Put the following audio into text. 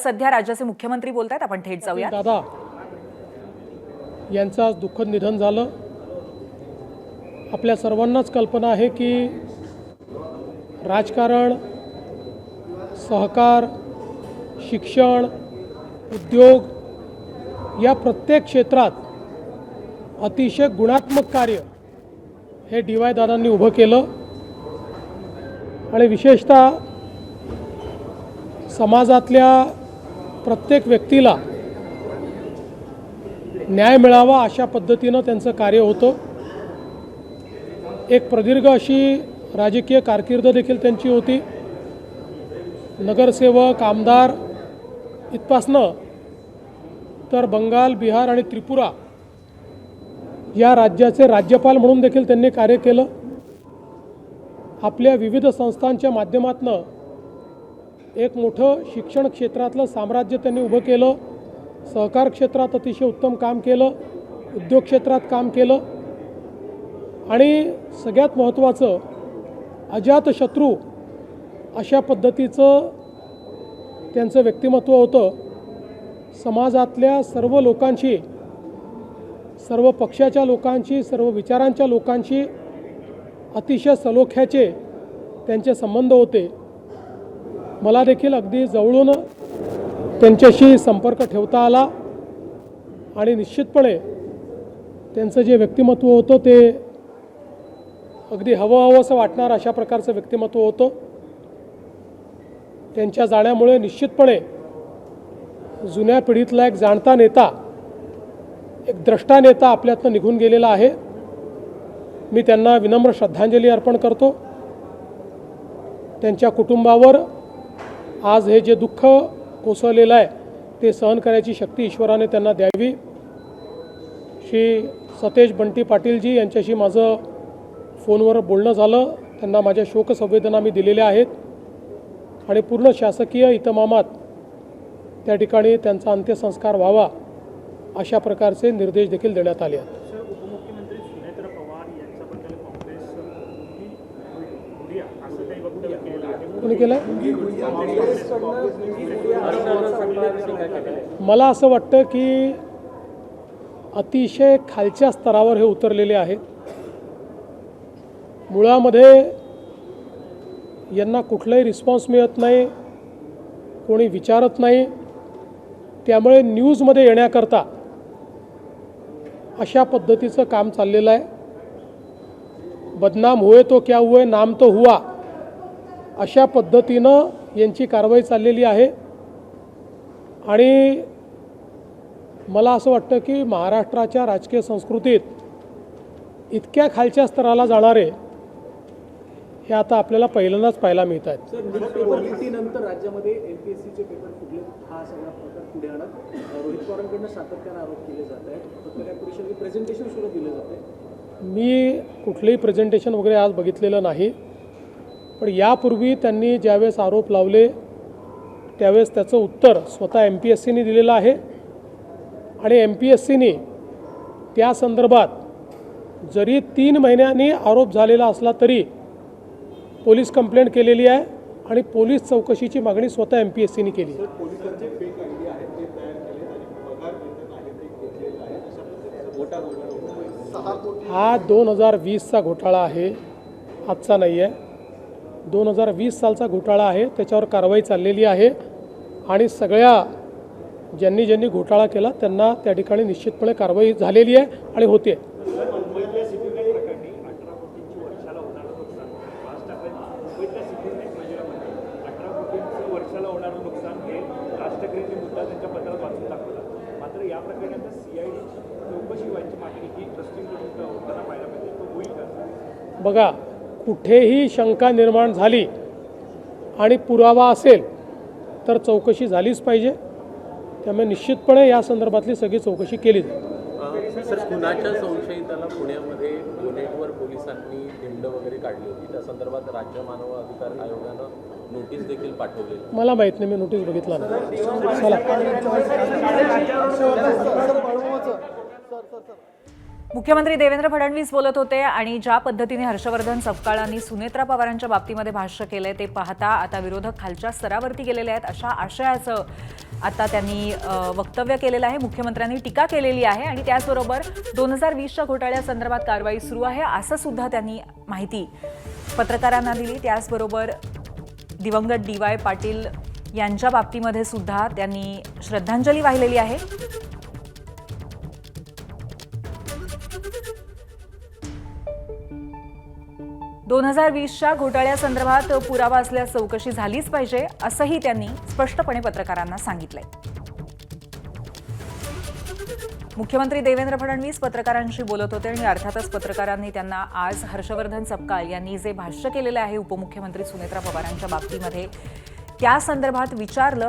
सध्या राज्याचे मुख्यमंत्री बोलतायत, आपण थेट जाऊया। दादा यांचं आज दुःखद निधन झालं। आपल्या सर्वांनाच कल्पना आहे की राजकारण, सहकार, शिक्षण, उद्योग या प्रत्येक क्षेत्रात अतिशय गुणात्मक कार्य हे डी.वाय. दादांनी उभं केलं आणि विशेषतः समाजातल्या प्रत्येक व्यक्तीला न्याय मिळावा अशा पद्धतीनं त्यांचं कार्य होतं। एक प्रदीर्घ अशी राजकीय कारकीर्द देखील त्यांची होती। नगरसेवक, आमदार इथपासनं तर बंगाल, बिहार आणि त्रिपुरा या राज्याचे राज्यपाल म्हणून देखील त्यांनी कार्य केलं। आपल्या विविध संस्थांच्या माध्यमातून एक मोठं शिक्षण क्षेत्रातलं साम्राज्य त्यांनी उभं केलं। सहकार क्षेत्रात अतिशय उत्तम काम केलं, उद्योग क्षेत्रात काम केलं आणि सगळ्यात महत्त्वाचं अजातशत्रू अशा पद्धतीचं त्यांचं व्यक्तिमत्व होतं। समाजातल्या सर्व लोकांशी, सर्व पक्षाच्या लोकांशी, सर्व विचारांच्या लोकांशी अतिशय सलोख्याचे त्यांचे संबंध होते। मला देखील अगदी जवळून त्यांच्याशी संपर्क ठेवता आला आणि निश्चितपणे त्यांचं जे व्यक्तिमत्व होतं ते अगदी हवं असं वाटणार अशा प्रकारचं व्यक्तिमत्व होतं। त्यांच्या जाण्यामुळे निश्चितपणे जुन्या पिढीतला एक जाणता नेता, एक द्रष्टा नेता आपल्यातनं निघून गेलेला आहे। मी त्यांना विनम्र श्रद्धांजली अर्पण करतो। त्यांच्या कुटुंबावर आज हे जे दुःख कोसळलेलं आहे ते सहन करायची शक्ती ईश्वराने त्यांना द्यावी। श्री सतेज बंटी पाटीलजी यांच्याशी माझं फोनवर बोलणं झालं। त्यांना माझ्या शोकसंवेदना मी दिलेल्या आहेत आणि पूर्ण शासकीय इतमामात त्या ठिकाणी त्यांचा अंत्यसंस्कार व्हावा अशा प्रकारचे निर्देश देखील देण्यात आले आहेत। उपमुख्यमंत्री सुनेत्र पवार यांच्याबद्दल काँग्रेस असं काही वक्तव्य केलं आहे? कोणी केलं? मला असं वाटतं की अतिशय खालच्या स्तरावर हे उतरलेले आहेत। मुळामध्ये यांना कुठलाही रिस्पॉन्स मिळत नाही, कोणी विचारत नाही। त्यामुळे न्यूजमध्ये येण्याकरता अशा पद्धतीचं काम चाललेलं आहे। बदनाम हुए तो क्या हुए, नाम तो हुआ अशा पद्धतीनं यांची कारवाई चाललेली आहे। आणि मला असं वाटतं की महाराष्ट्राच्या राजकीय संस्कृतीत इतक्या खालच्या स्तराला जाणारे हे आता आपल्याला पहिल्यांदाच पाहायला मिळत आहेत। नंतर राज्यामध्ये एमपीएससीचे पेपर फुटले हा सगळा प्रकार पुढे आणत रोहित पवारांकडून सातत्याने आरोप केले जात आहेत। पत्रकार परिषदेत प्रेझेंटेशन सुद्धा दिलं जाते। मी कुठलंही प्रेझेंटेशन वगैरे आज बघितलेलं नाही, पण यापूर्वी त्यांनी ज्यावेळेस आरोप लावले त्यावेळेस त्याचं उत्तर स्वतः MPSCने दिलेलं आहे आणि MPSCने त्या संदर्भात जरी 3 महिन्यांनी आरोप झालेला असला तरी पोलीस कंप्लेंट केलेली आहे आणि पोलीस चौकशीची मागणी स्वतः MPSCने केली। हा 2020चा घोटाळा आहे, आजचा नाही आहे। 2020 सालचा घोटाळा आहे, त्याच्यावर कारवाई चाललेली आहे आणि सगळ्या ज्यांनी घोटाळा केला त्यांना त्या ठिकाणी निश्चितपणे कारवाई झालेली आहे आणि होते। मात्र या प्रकरणात CID चौकशी व्हायची मागणी ही ट्रस्टींकडून होताना पाहायला मिळते, तो होईल का? बघा, कुठेही शंका निर्माण झाली आणि पुरावा असेल तर चौकशी झालीच पाहिजे। त्यामुळे निश्चितपणे या संदर्भातली सगळी चौकशी केली जाईल। सर, खुनाच्या संशयिताला पुण्यामध्ये बोनेटवर पोलिसांनी दिंड वगैरे काढली होती, त्या संदर्भात राज्य मानव अधिकार आयोगानं नोटीस देखील पाठवली। मला माहीत नाही, मी नोटीस बघितला नाही। चला। मुख्यमंत्री देवेंद्र फडणवीस बोलत होते आणि ज्या पद्धतीने हर्षवर्धन सपकाळांनी सुनेत्रा पवारांच्या बाबतीमध्ये भाष्य केलंय ते पाहता आता विरोधक खालच्या स्तरावरती गेलेले आहेत अशा आशयाचं आता त्यांनी वक्तव्य केलेलं आहे. मुख्यमंत्र्यांनी टीका केलेली आहे आणि त्याचबरोबर 2020च्या घोटाळ्यासंदर्भात कारवाई सुरू आहे असं सुद्धा त्यांनी माहिती पत्रकारांना दिली. त्याचबरोबर दिवंगत DY पाटील यांच्या बाबतीमध्ये सुद्धा त्यांनी श्रद्धांजली वाहिलेली आहे. दोन 2020च्या घोटाळ्यासंदर्भात पुरावा असल्यास चौकशी झालीच पाहिजे असंही त्यांनी स्पष्टपणे पत्रकारांना सांगितलंय. मुख्यमंत्री देवेंद्र फडणवीस पत्रकारांशी बोलत होते आणि अर्थातच पत्रकारांनी त्यांना आज हर्षवर्धन सपकाळ यांनी जे भाष्य केलेलं आहे उपमुख्यमंत्री सुनेत्रा पवारांच्या बाबतीमध्ये त्या संदर्भात विचारलं